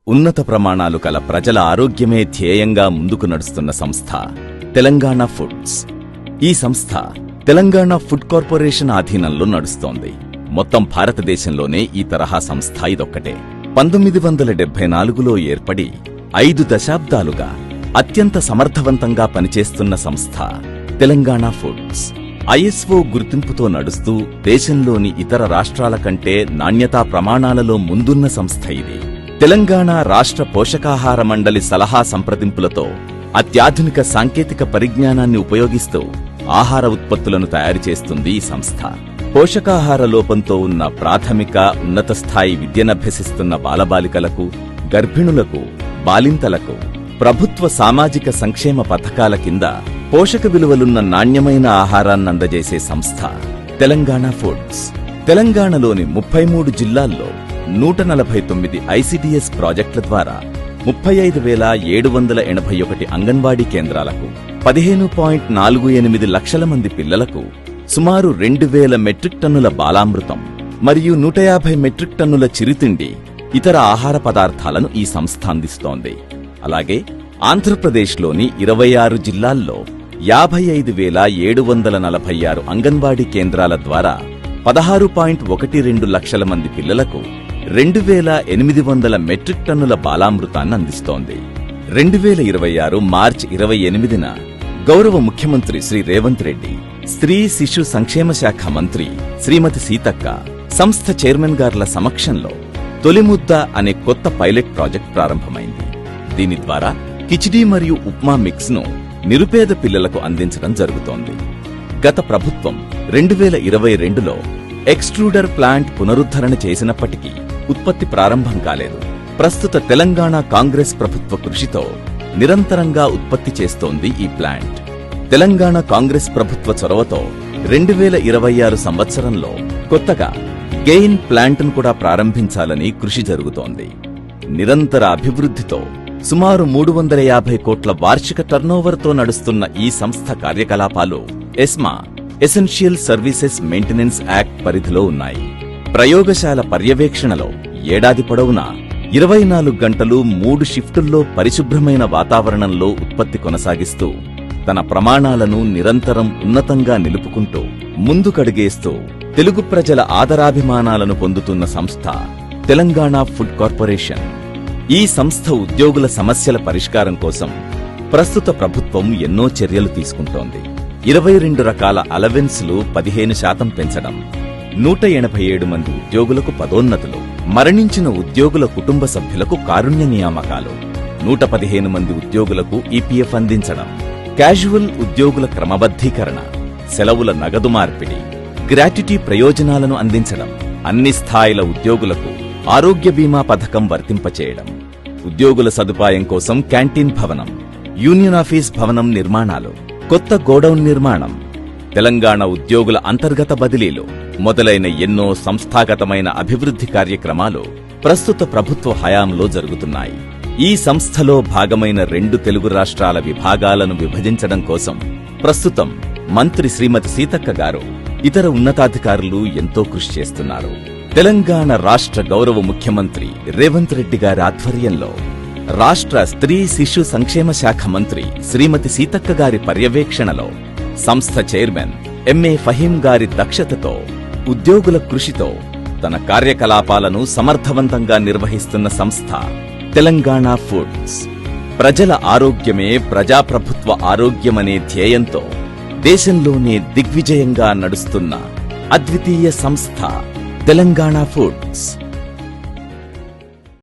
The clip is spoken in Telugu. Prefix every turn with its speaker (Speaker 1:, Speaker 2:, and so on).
Speaker 1: ఉన్నత ప్రమాణాలు కల ప్రజల ఆరోగ్యమే ధ్యేయంగా ముందుకు నడుస్తున్న సంస్థ తెలంగాణ ఫుడ్స్. ఈ సంస్థ తెలంగాణ ఫుడ్ కార్పొరేషన్ ఆధీనంలో నడుస్తోంది. మొత్తం భారతదేశంలోనే ఈ తరహా సంస్థ ఇదొక్కటే. 1974లో ఏర్పడి 5 దశాబ్దాలుగా అత్యంత సమర్థవంతంగా పనిచేస్తున్న సంస్థ తెలంగాణ ఫుడ్స్. ISO గుర్తింపుతో నడుస్తూ దేశంలోని ఇతర రాష్ట్రాల కంటే నాణ్యతా ప్రమాణాలలో ముందున్న సంస్థ ఇది. తెలంగాణ రాష్ట్ర పోషకాహార మండలి సలహా సంప్రదింపులతో అత్యాధునిక సాంకేతిక పరిజ్ఞానాన్ని ఉపయోగిస్తూ ఆహార ఉత్పత్తులను తయారు చేస్తుంది ఈ సంస్థ. పోషకాహార లోపంతో ఉన్న ప్రాథమిక, ఉన్నత స్థాయి విద్యనభ్యసిస్తున్న బాలబాలికలకు, గర్భిణులకు, బాలింతలకు ప్రభుత్వ సామాజిక సంక్షేమ పథకాల కింద పోషక విలువలున్న నాణ్యమైన ఆహారాన్ని అందజేసే సంస్థ తెలంగాణ ఫుడ్స్. తెలంగాణలోని 33 జిల్లాల్లో 149 ICDS ప్రాజెక్టుల ద్వారా 35,781 అంగన్వాడీ కేంద్రాలకు, 15.48 లక్షల మంది పిల్లలకు సుమారు 2,000 మెట్రిక్ టన్నుల బాలామృతం మరియు 150 మెట్రిక్ టన్నుల చిరుతిండి, ఇతర ఆహార పదార్థాలను ఈ సంస్థ అందిస్తోంది. అలాగే ఆంధ్రప్రదేశ్లోని 26 జిల్లాల్లో 55,746 అంగన్వాడీ కేంద్రాల ద్వారా 16.12 లక్షల మంది పిల్లలకు 2,800 మెట్రిక్ టన్నుల బాలామృతాన్ని అందిస్తోంది. 2026 మార్చి 28న గౌరవ ముఖ్యమంత్రి శ్రీ రేవంత్ రెడ్డి, స్త్రీ శిశు సంక్షేమ శాఖ మంత్రి శ్రీమతి సీతక్క, సంస్థ చైర్మన్ గార్ల సమక్షంలో తొలిముద్ద అనే కొత్త పైలట్ ప్రాజెక్ట్ ప్రారంభమైంది. దీని ద్వారా కిచిడీ మరియు ఉప్మా మిక్స్ ను నిరుపేద పిల్లలకు అందించడం జరుగుతోంది. గత ప్రభుత్వం 2022లో ఎక్స్ట్రూడర్ ప్లాంట్ పునరుద్ధరణ చేసినప్పటికీ ఉత్పత్తి ప్రారంభం కాలేదు. ప్రస్తుత తెలంగాణ కాంగ్రెస్ ప్రభుత్వ కృషితో నిరంతరంగా ఉత్పత్తి చేస్తోంది ఈ ప్లాంట్. తెలంగాణ కాంగ్రెస్ ప్రభుత్వ చొరవతో 2026 సంవత్సరంలో కొత్తగా గెయిన్ ప్లాంట్ను కూడా ప్రారంభించాలని కృషి జరుగుతోంది. నిరంతర అభివృద్ధితో సుమారు 350 కోట్ల వార్షిక టర్నోవర్తో నడుస్తున్న ఈ సంస్థ కార్యకలాపాలు ESMA essential services maintenance act పరిధిలో ఉన్నాయి. ప్రయోగశాల పర్యవేక్షణలో ఏడాది పొడవునా 24 గంటలు 3 షిఫ్టుల్లో పరిశుభ్రమైన వాతావరణంలో ఉత్పత్తి కొనసాగిస్తూ తన ప్రమాణాలను నిరంతరం ఉన్నతంగా నిలుపుకుంటూ ముందుకడుగేస్తూ తెలుగు ప్రజల ఆదరాభిమానాలను పొందుతున్న సంస్థ తెలంగాణ ఫుడ్ కార్పొరేషన్. ఈ సంస్థ ఉద్యోగుల సమస్యల పరిష్కారం కోసం ప్రస్తుత ప్రభుత్వం ఎన్నో చర్యలు తీసుకుంటోంది. 22 రకాల అలవెన్స్లు 15% పెంచడం, 187 మంది ఉద్యోగులకు పదోన్నతులు, మరణించిన ఉద్యోగుల కుటుంబ సభ్యులకు కారుణ్య నియామకాలు, 115 మంది ఉద్యోగులకు EPF అందించడం, క్యాజువల్ ఉద్యోగుల క్రమబద్ధీకరణ, సెలవుల నగదు మార్పిడి, గ్రాట్యుటీ ప్రయోజనాలను అందించడం, అన్ని స్థాయిల ఉద్యోగులకు ఆరోగ్య బీమా పథకం వర్తింపచేయడం, ఉద్యోగుల సదుపాయం కోసం క్యాంటీన్ భవనం, యూనియన్ ఆఫీస్ భవనం నిర్మాణాలు, కొత్త గోడౌన్ నిర్మాణం, తెలంగాణ ఉద్యోగుల అంతర్గత బదిలీలు మొదలైన ఎన్నో సంస్థాగతమైన అభివృద్ధి కార్యక్రమాలు ప్రస్తుత ప్రభుత్వ హయాంలో జరుగుతున్నాయి. ఈ సంస్థలో భాగమైన 2 తెలుగు రాష్ట్రాల విభాగాలను విభజించడం కోసం ప్రస్తుతం మంత్రి శ్రీమతి సీతక్క గారు, ఇతర ఉన్నతాధికారులు ఎంతో కృషి చేస్తున్నారు. తెలంగాణ రాష్ట్ర గౌరవ ముఖ్యమంత్రి రేవంత్ రెడ్డి గారి ఆధ్వర్యంలో రాష్ట్ర స్త్రీ శిశు సంక్షేమ శాఖ మంత్రి శ్రీమతి సీతక్క గారి పర్యవేక్షణలో సంస్థ చైర్మన్ MA ఫహీం గారి దక్షతతో, ఉద్యోగుల కృషితో తన కార్యకలాపాలను సమర్థవంతంగా నిర్వహిస్తున్న సంస్థ తెలంగాణ ఫుడ్స్. ప్రజల ఆరోగ్యమే ప్రజాప్రభుత్వ ఆరోగ్యమనే ధ్యేయంతో దేశంలోనే దిగ్విజయంగా నడుస్తున్న అద్వితీయ సంస్థ తెలంగాణ ఫుడ్స్.